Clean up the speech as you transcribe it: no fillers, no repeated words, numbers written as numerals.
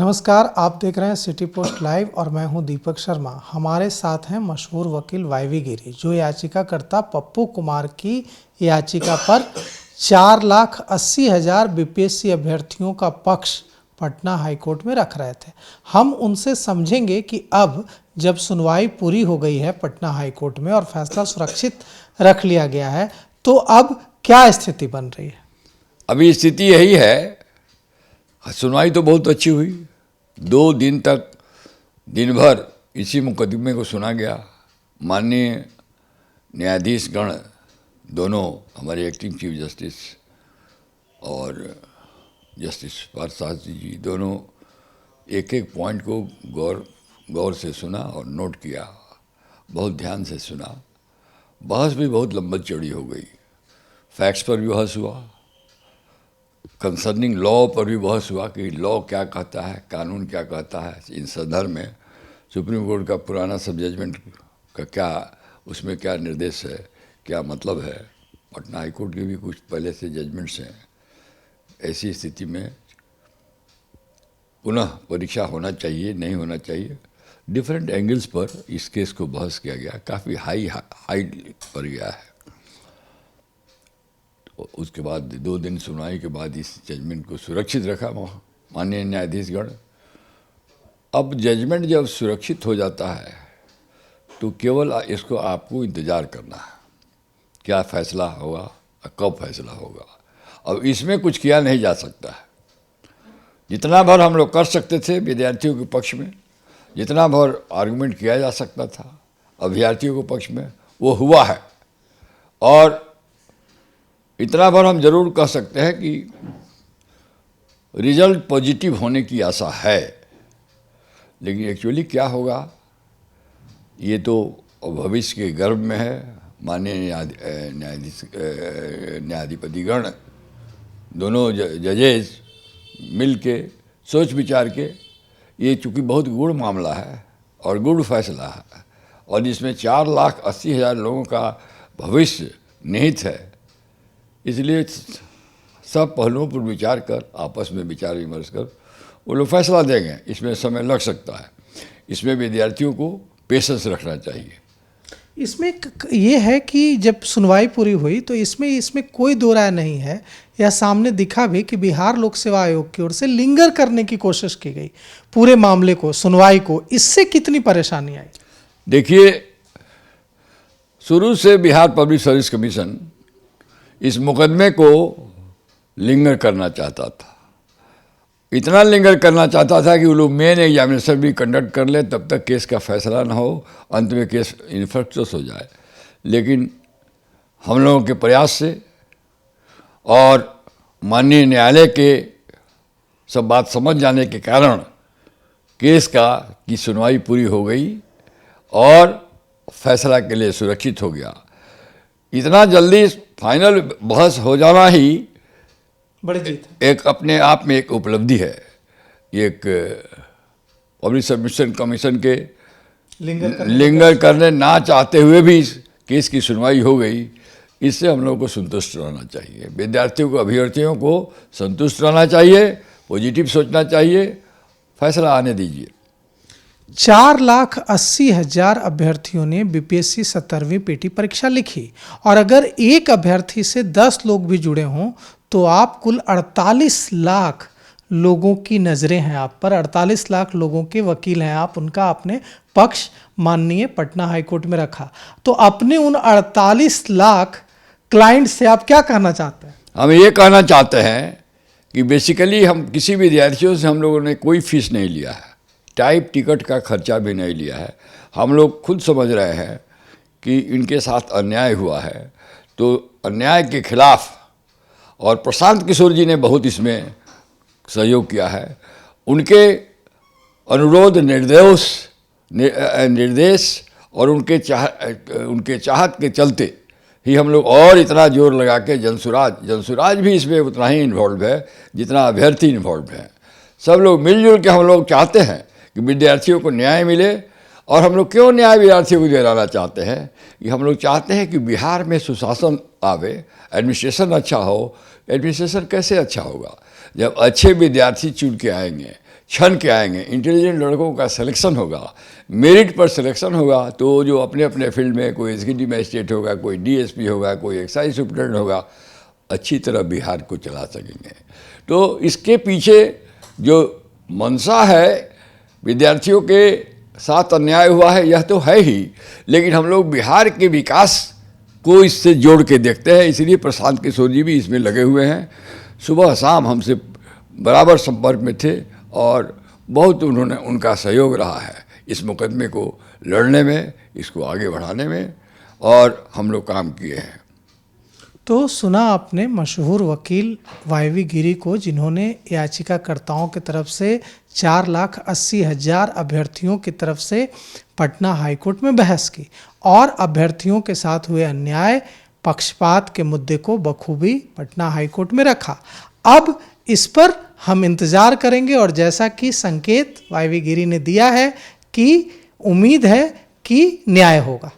नमस्कार, आप देख रहे हैं सिटी पोस्ट लाइव और मैं हूं दीपक शर्मा। हमारे साथ हैं मशहूर वकील वाईवी गिरी, जो याचिकाकर्ता पप्पू कुमार की याचिका पर 4,80,000 बीपीएससी अभ्यर्थियों का पक्ष पटना हाईकोर्ट में रख रहे थे। हम उनसे समझेंगे कि अब जब सुनवाई पूरी हो गई है पटना हाईकोर्ट में और फैसला सुरक्षित रख लिया गया है, तो अब क्या स्थिति बन रही है। अभी स्थिति यही है, सुनवाई तो बहुत अच्छी हुई। 2 दिन तक दिन भर इसी मुकदमे को सुना गया। माननीय न्यायाधीशगण दोनों, हमारे एक्टिंग चीफ जस्टिस और जस्टिस पार्थसारथी जी, दोनों एक एक पॉइंट को गौर से सुना और नोट किया, बहुत ध्यान से सुना। बहस भी बहुत लंबी चौड़ी हो गई। फैक्ट्स पर भी बहस हुआ, कंसर्निंग लॉ पर भी बहस हुआ कि लॉ क्या कहता है, कानून क्या कहता है। इन संदर्भ में सुप्रीम कोर्ट का पुराना सब जजमेंट का क्या, उसमें क्या निर्देश है, क्या मतलब है। पटना हाईकोर्ट के भी कुछ पहले से जजमेंट्स हैं। ऐसी स्थिति में पुनः परीक्षा होना चाहिए, नहीं होना चाहिए, डिफरेंट एंगल्स पर इस केस को बहस किया गया। काफ़ी हाई पर गया है। उसके बाद 2 दिन सुनवाई के बाद इस जजमेंट को सुरक्षित रखा माननीय न्यायाधीशगण। अब जजमेंट जब सुरक्षित हो जाता है तो केवल इसको आपको इंतज़ार करना है, क्या फैसला होगा और कब फैसला होगा। अब इसमें कुछ किया नहीं जा सकता है। जितना भर हम लोग कर सकते थे विद्यार्थियों के पक्ष में, जितना भर आर्गुमेंट किया जा सकता था अभ्यर्थियों के पक्ष में, वो हुआ है। और इतना बार हम जरूर कह सकते हैं कि रिजल्ट पॉजिटिव होने की आशा है, लेकिन एक्चुअली क्या होगा ये तो भविष्य के गर्भ में है। माननीय न्यायाधिपतिगण दोनों जजेस मिल के सोच विचार के, ये चूँकि बहुत गुड़ मामला है और गुड़ फैसला है और इसमें 4,80,000 लोगों का भविष्य निहित है, इसलिए सब पहलुओं पर विचार कर, आपस में विचार विमर्श कर वो लोग फैसला देंगे। इसमें समय लग सकता है। इसमें विद्यार्थियों को पेशेंस रखना चाहिए। इसमें ये है कि जब सुनवाई पूरी हुई तो इसमें कोई दो राय नहीं है। यह सामने दिखा भी कि बिहार लोक सेवा आयोग की ओर से लिंगर करने की कोशिश की गई पूरे मामले को, सुनवाई को। इससे कितनी परेशानी आई? देखिए, शुरू से बिहार पब्लिक सर्विस कमीशन इस मुकदमे को लिंगर करना चाहता था। इतना लिंगर करना चाहता था कि वो लोग मेन एग्जामिनेशन भी कंडक्ट कर ले, तब तक केस का फैसला ना हो, अंत में केस इन्फ्रक्चुअस हो जाए। लेकिन हम लोगों के प्रयास से और माननीय न्यायालय के सब बात समझ जाने के कारण केस की सुनवाई पूरी हो गई और फैसला के लिए सुरक्षित हो गया। इतना जल्दी फाइनल बहस हो जाना ही बड़ी जीत है। एक अपने आप में एक उपलब्धि है। एक पब्लिक सबमिशन कमीशन के लिंगर करने ना चाहते हुए भी केस की सुनवाई हो गई। इससे हम लोगों को संतुष्ट रहना चाहिए, विद्यार्थियों को, अभ्यर्थियों को संतुष्ट रहना चाहिए, पॉजिटिव सोचना चाहिए। फैसला आने दीजिए। 4,80,000 अभ्यर्थियों ने बीपीएससी 17वीं पीटी परीक्षा लिखी और अगर एक अभ्यर्थी से 10 लोग भी जुड़े हों तो आप कुल 48 लाख लोगों की नज़रें हैं आप पर। 48 लाख लोगों के वकील हैं आप, उनका आपने पक्ष माननीय पटना हाईकोर्ट में रखा। तो अपने उन 48 लाख क्लाइंट से आप क्या कहना चाहते हैं? हम ये कहना चाहते हैं कि बेसिकली हम किसी विद्यार्थियों से हम लोगों ने कोई फीस नहीं लिया है, टाइप टिकट का खर्चा भी नहीं लिया है। हम लोग खुद समझ रहे हैं कि इनके साथ अन्याय हुआ है, तो अन्याय के खिलाफ, और प्रशांत किशोर जी ने बहुत इसमें सहयोग किया है। उनके अनुरोध, निर्देश और उनके चाहत के चलते ही हम लोग और इतना जोर लगा के जनसुराज भी इसमें उतना ही इन्वॉल्व है जितना अभ्यर्थी इन्वॉल्व है। सब लोग मिलजुल के हम लोग चाहते हैं कि विद्यार्थियों को न्याय मिले। और हम लोग क्यों न्याय विद्यार्थियों को दिलाना चाहते हैं कि हम लोग चाहते हैं कि बिहार में सुशासन आवे, एडमिनिस्ट्रेशन अच्छा हो। एडमिनिस्ट्रेशन कैसे अच्छा होगा? जब अच्छे विद्यार्थी चुन के आएंगे, छन के आएंगे। इंटेलिजेंट लड़कों का सिलेक्शन होगा, मेरिट पर सिलेक्शन होगा, तो जो अपने अपने फील्ड में कोई एग्जीक्यूटिव मजिस्ट्रेट होगा, कोई डीएसपी होगा, कोई एक्साइज सुप्रिटेंडेंट होगा, अच्छी तरह बिहार को चला सकेंगे। तो इसके पीछे जो मंशा है, विद्यार्थियों के साथ अन्याय हुआ है, यह तो है ही, लेकिन हम लोग बिहार के विकास को इससे जोड़ के देखते हैं। इसलिए प्रशांत किशोर जी भी इसमें लगे हुए हैं, सुबह शाम हमसे बराबर संपर्क में थे और बहुत उनका सहयोग रहा है इस मुकदमे को लड़ने में, इसको आगे बढ़ाने में, और हम लोग काम किए हैं। तो सुना आपने मशहूर वकील वायवी गिरी को, जिन्होंने याचिकाकर्ताओं की तरफ से 4,80,000 अभ्यर्थियों की तरफ से पटना हाईकोर्ट में बहस की और अभ्यर्थियों के साथ हुए अन्याय, पक्षपात के मुद्दे को बखूबी पटना हाईकोर्ट में रखा। अब इस पर हम इंतजार करेंगे और जैसा कि संकेत वायवी गिरी ने दिया है कि उम्मीद है कि न्याय होगा।